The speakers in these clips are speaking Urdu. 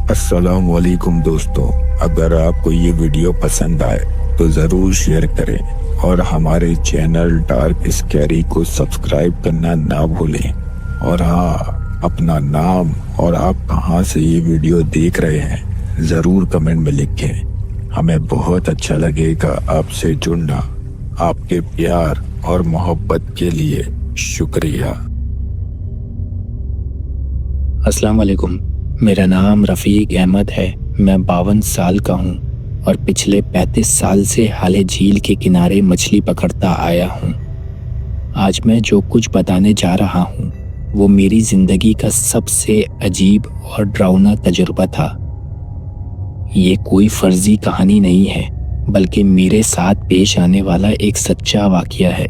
السلام علیکم دوستو، اگر آپ کو یہ ویڈیو پسند آئے تو ضرور شیئر کریں اور ہمارے چینل ڈارک اسکیری کو سبسکرائب کرنا نہ بھولیں۔ اور ہاں، اپنا نام اور آپ کہاں سے یہ ویڈیو دیکھ رہے ہیں ضرور کمنٹ میں لکھیں، ہمیں بہت اچھا لگے گا آپ سے جڑنا۔ آپ کے پیار اور محبت کے لیے شکریہ۔ السلام علیکم، میرا نام رفیق احمد ہے۔ میں 52 سال کا ہوں اور پچھلے 35 سال سے حالے جھیل کے کنارے مچھلی پکڑتا آیا ہوں۔ آج میں جو کچھ بتانے جا رہا ہوں وہ میری زندگی کا سب سے عجیب اور ڈراؤنا تجربہ تھا۔ یہ کوئی فرضی کہانی نہیں ہے، بلکہ میرے ساتھ پیش آنے والا ایک سچا واقعہ ہے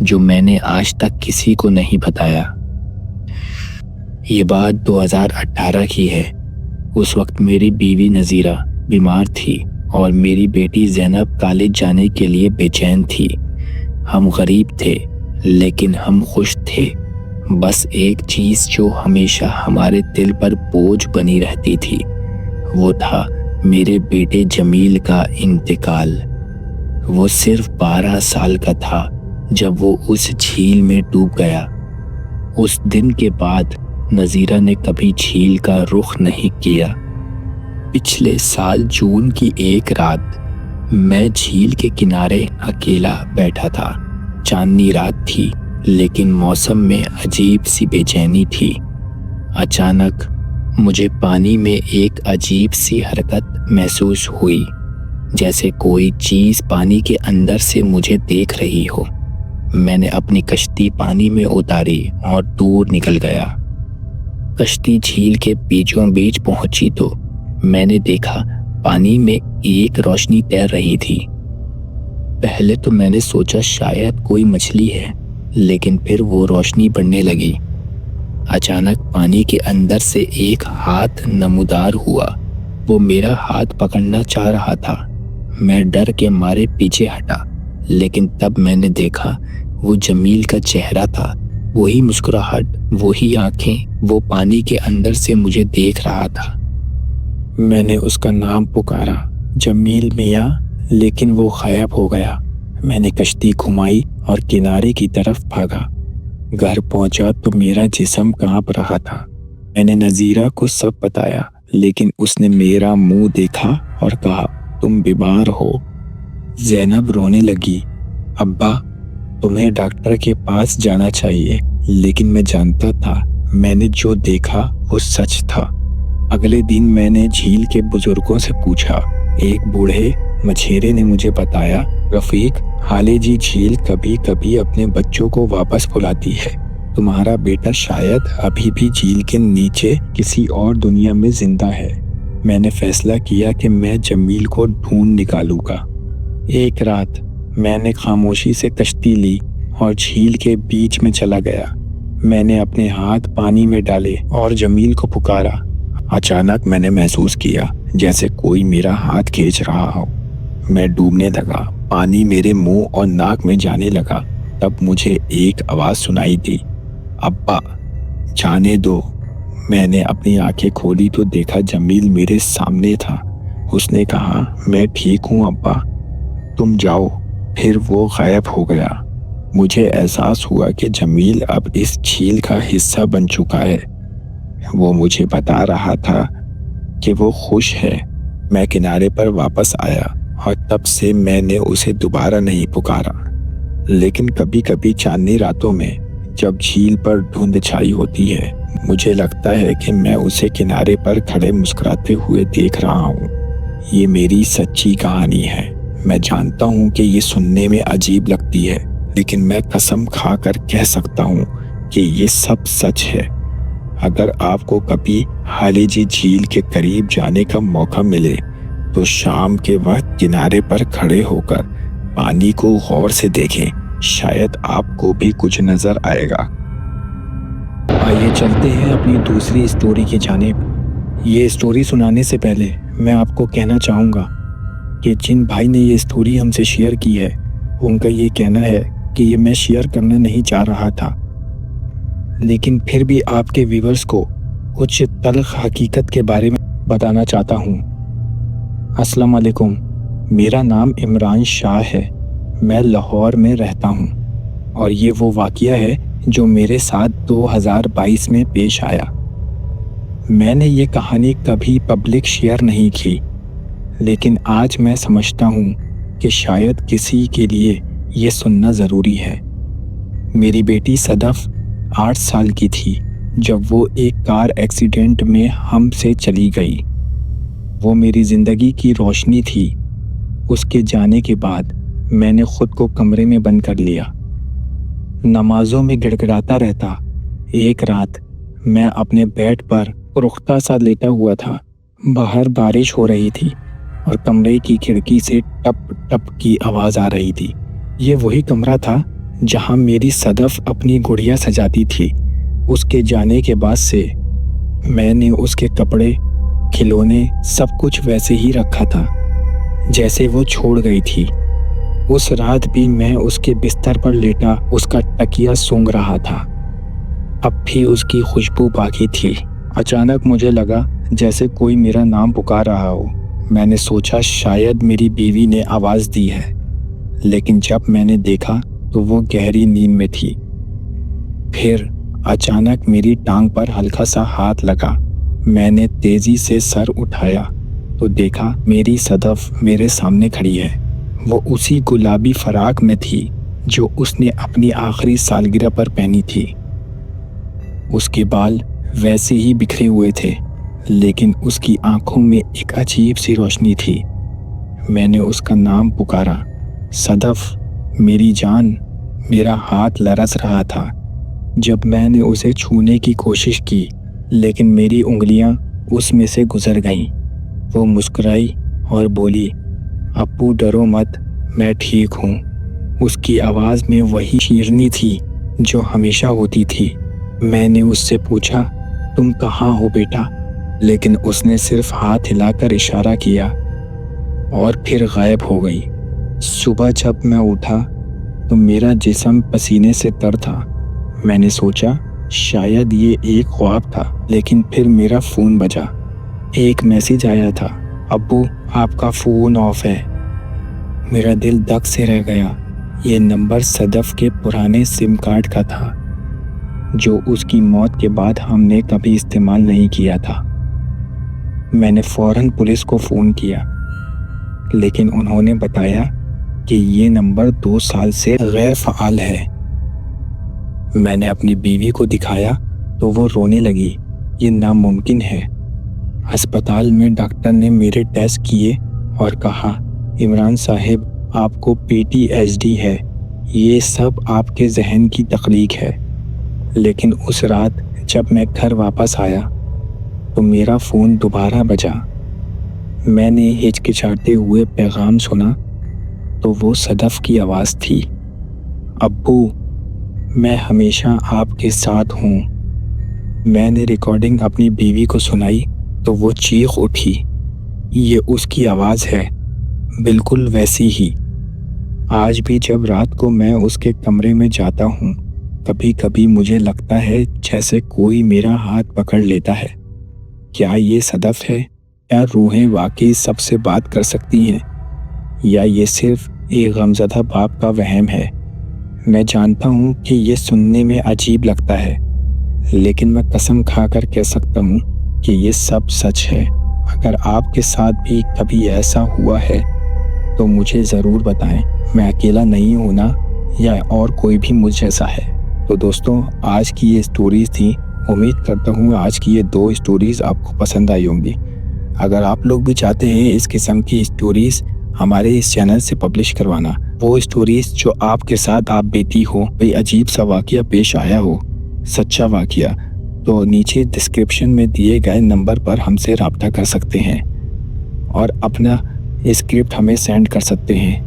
جو میں نے آج تک کسی کو نہیں بتایا۔ یہ بات 2018 کی ہے۔ اس وقت میری بیوی نذیرہ بیمار تھی اور میری بیٹی زینب کالج جانے کے لیے بے چین تھی۔ ہم غریب تھے لیکن ہم خوش تھے۔ بس ایک چیز جو ہمیشہ ہمارے دل پر بوجھ بنی رہتی تھی وہ تھا میرے بیٹے جمیل کا انتقال۔ وہ صرف 12 سال کا تھا جب وہ اس جھیل میں ڈوب گیا۔ اس دن کے بعد نذیرہ نے کبھی جھیل کا رخ نہیں کیا۔ پچھلے سال جون کی ایک رات میں جھیل کے کنارے اکیلا بیٹھا تھا۔ چاندنی رات تھی لیکن موسم میں عجیب سی بے چینی تھی۔ اچانک مجھے پانی میں ایک عجیب سی حرکت محسوس ہوئی، جیسے کوئی چیز پانی کے اندر سے مجھے دیکھ رہی ہو۔ میں نے اپنی کشتی پانی میں اتاری اور دور نکل گیا۔ کشتی جھیل کے بیچوں بیچ پہنچی تو میں نے دیکھا پانی میں ایک روشنی تیر رہی تھی۔ پہلے تو میں نے سوچا شاید کوئی مچھلی ہے، لیکن پھر وہ روشنی بڑھنے لگی۔ اچانک پانی کے اندر سے ایک ہاتھ نمودار ہوا۔ وہ میرا ہاتھ پکڑنا چاہ رہا تھا۔ میں ڈر کے مارے پیچھے ہٹا، لیکن تب میں نے دیکھا وہ جمیل کا چہرہ تھا۔ وہی مسکراہٹ، وہی آنکھیں، وہ پانی کے اندر سے مجھے دیکھ رہا تھا۔ میں نے اس کا نام پکارا، جمیل میاں، لیکن وہ غائب ہو گیا۔ میں نے کشتی گھمائی اور کنارے کی طرف بھاگا۔ گھر پہنچا تو میرا جسم کانپ رہا تھا۔ میں نے نذیرہ کو سب بتایا، لیکن اس نے میرا منہ دیکھا اور کہا، تم بیمار ہو۔ زینب رونے لگی، ابا تمہیں ڈاکٹر کے پاس جانا چاہیے۔ لیکن میں جانتا تھا میں نے جو دیکھا وہ سچ تھا۔ اگلے دن میں نے جھیل کے بزرگوں سے پوچھا۔ ایک بوڑھے مچھیرے نے مجھے بتایا، رفیق، حالے جی جھیل کبھی کبھی اپنے بچوں کو واپس بلاتی ہے۔ تمہارا بیٹا شاید ابھی بھی جھیل کے نیچے کسی اور دنیا میں زندہ ہے۔ میں نے فیصلہ کیا کہ میں جمیل کو ڈھونڈ نکالوں گا۔ ایک رات میں نے خاموشی سے کشتی لی اور جھیل کے بیچ میں چلا گیا۔ میں نے اپنے ہاتھ پانی میں ڈالے اور جمیل کو پکارا۔ اچانک میں نے محسوس کیا جیسے کوئی میرا ہاتھ کھینچ رہا ہو۔ میں ڈوبنے لگا، پانی میرے منہ اور ناک میں جانے لگا۔ تب مجھے ایک آواز سنائی دی، ابا جانے دو۔ میں نے اپنی آنکھیں کھولی تو دیکھا جمیل میرے سامنے تھا۔ اس نے کہا، میں ٹھیک ہوں ابا، تم جاؤ۔ پھر وہ غائب ہو گیا۔ مجھے احساس ہوا کہ جمیل اب اس جھیل کا حصہ بن چکا ہے۔ وہ مجھے بتا رہا تھا کہ وہ خوش ہے۔ میں کنارے پر واپس آیا اور تب سے میں نے اسے دوبارہ نہیں پکارا۔ لیکن کبھی کبھی چاندنی راتوں میں جب جھیل پر دھند چھائی ہوتی ہے، مجھے لگتا ہے کہ میں اسے کنارے پر کھڑے مسکراتے ہوئے دیکھ رہا ہوں۔ یہ میری سچی کہانی ہے۔ میں جانتا ہوں کہ یہ سننے میں عجیب لگتی ہے، لیکن میں قسم کھا کر کہہ سکتا ہوں کہ یہ سب سچ ہے۔ اگر آپ کو کبھی حالے جی جھیل کے قریب جانے کا موقع ملے تو شام کے وقت کنارے پر کھڑے ہو کر پانی کو غور سے دیکھیں، شاید آپ کو بھی کچھ نظر آئے گا۔ آئیے چلتے ہیں اپنی دوسری اسٹوری کی جانب۔ یہ اسٹوری سنانے سے پہلے میں آپ کو کہنا چاہوں گا کہ جن بھائی نے یہ اسٹوری ہم سے شیئر کی ہے ان کا یہ کہنا ہے کہ یہ میں شیئر کرنا نہیں چاہ رہا تھا، لیکن پھر بھی آپ کے ویورز کو کچھ تلخ حقیقت کے بارے میں بتانا چاہتا ہوں۔ السلام علیکم، میرا نام عمران شاہ ہے، میں لاہور میں رہتا ہوں، اور یہ وہ واقعہ ہے جو میرے ساتھ 2022 میں پیش آیا۔ میں نے یہ کہانی کبھی پبلک شیئر نہیں کی، لیکن آج میں سمجھتا ہوں کہ شاید کسی کے لیے یہ سننا ضروری ہے۔ میری بیٹی صدف 8 سال کی تھی جب وہ ایک کار ایکسیڈنٹ میں ہم سے چلی گئی۔ وہ میری زندگی کی روشنی تھی۔ اس کے جانے کے بعد میں نے خود کو کمرے میں بند کر لیا، نمازوں میں گڑ گڑاتا رہتا۔ ایک رات میں اپنے بیڈ پر رختہ سا لیٹا ہوا تھا، باہر بارش ہو رہی تھی اور کمرے کی کھڑکی سے ٹپ ٹپ کی آواز آ رہی تھی۔ یہ وہی کمرہ تھا جہاں میری صدف اپنی گڑیا سجاتی تھی۔ اس کے جانے کے بعد سے میں نے اس کے کپڑے، کھلونے، سب کچھ ویسے ہی رکھا تھا جیسے وہ چھوڑ گئی تھی۔ اس رات بھی میں اس کے بستر پر لیٹا اس کا تکیہ سونگھ رہا تھا، اب بھی اس کی خوشبو باقی تھی۔ اچانک مجھے لگا جیسے کوئی میرا نام پکار رہا ہو۔ میں نے سوچا شاید میری بیوی نے آواز دی ہے، لیکن جب میں نے دیکھا تو وہ گہری نیند میں تھی۔ پھر اچانک میری ٹانگ پر ہلکا سا ہاتھ لگا۔ میں نے تیزی سے سر اٹھایا تو دیکھا میری صدف میرے سامنے کھڑی ہے۔ وہ اسی گلابی فراق میں تھی جو اس نے اپنی آخری سالگرہ پر پہنی تھی۔ اس کے بال ویسے ہی بکھرے ہوئے تھے، لیکن اس کی آنکھوں میں ایک عجیب سی روشنی تھی۔ میں نے اس کا نام پکارا، صدف، میری جان۔ میرا ہاتھ لرز رہا تھا جب میں نے اسے چھونے کی کوشش کی، لیکن میری انگلیاں اس میں سے گزر گئیں۔ وہ مسکرائی اور بولی، ابو ڈرو مت، میں ٹھیک ہوں۔ اس کی آواز میں وہی شیرینی تھی جو ہمیشہ ہوتی تھی۔ میں نے اس سے پوچھا، تم کہاں ہو بیٹا؟ لیکن اس نے صرف ہاتھ ہلا کر اشارہ کیا اور پھر غائب ہو گئی۔ صبح جب میں اٹھا تو میرا جسم پسینے سے تر تھا۔ میں نے سوچا شاید یہ ایک خواب تھا، لیکن پھر میرا فون بجا۔ ایک میسیج آیا تھا، ابو آپ کا فون آف ہے۔ میرا دل دھک سے رہ گیا۔ یہ نمبر صدف کے پرانے سم کارڈ کا تھا جو اس کی موت کے بعد ہم نے کبھی استعمال نہیں کیا تھا۔ میں نے فوراً پولیس کو فون کیا، لیکن انہوں نے بتایا کہ یہ نمبر 2 سال سے غیر فعال ہے۔ میں نے اپنی بیوی کو دکھایا تو وہ رونے لگی، یہ ناممکن ہے۔ ہسپتال میں ڈاکٹر نے میرے ٹیسٹ کیے اور کہا، عمران صاحب آپ کو PTSD ہے، یہ سب آپ کے ذہن کی تخلیق ہے۔ لیکن اس رات جب میں گھر واپس آیا تو میرا فون دوبارہ بجا۔ میں نے ہچکچاتے ہوئے پیغام سنا تو وہ صدف کی آواز تھی، ابو میں ہمیشہ آپ کے ساتھ ہوں۔ میں نے ریکارڈنگ اپنی بیوی کو سنائی تو وہ چیخ اٹھی، یہ اس کی آواز ہے، بالکل ویسی ہی۔ آج بھی جب رات کو میں اس کے کمرے میں جاتا ہوں، کبھی کبھی مجھے لگتا ہے جیسے کوئی میرا ہاتھ پکڑ لیتا ہے۔ کیا یہ صدف ہے؟ کیا روحیں واقعی سب سے بات کر سکتی ہیں، یا یہ صرف ایک غمزدہ باپ کا وہم ہے؟ میں جانتا ہوں کہ یہ سننے میں عجیب لگتا ہے، لیکن میں قسم کھا کر کہہ سکتا ہوں کہ یہ سب سچ ہے۔ اگر آپ کے ساتھ بھی کبھی ایسا ہوا ہے تو مجھے ضرور بتائیں۔ میں اکیلا نہیں ہوں نا، یا اور کوئی بھی مجھ جیسا ہے؟ تو دوستوں، آج کی یہ سٹوریز تھی۔ امید کرتا ہوں آج کی یہ 2 سٹوریز آپ کو پسند آئی ہوں گی۔ اگر آپ لوگ بھی چاہتے ہیں اس قسم کی سٹوریز ہمارے اس چینل سے پبلش کروانا، وہ سٹوریز جو آپ کے ساتھ آپ بیتی ہو، کوئی عجیب سا واقعہ پیش آیا ہو، سچا واقعہ، تو نیچے ڈسکرپشن میں دیے گئے نمبر پر ہم سے رابطہ کر سکتے ہیں اور اپنا اسکرپٹ ہمیں سینڈ کر سکتے ہیں۔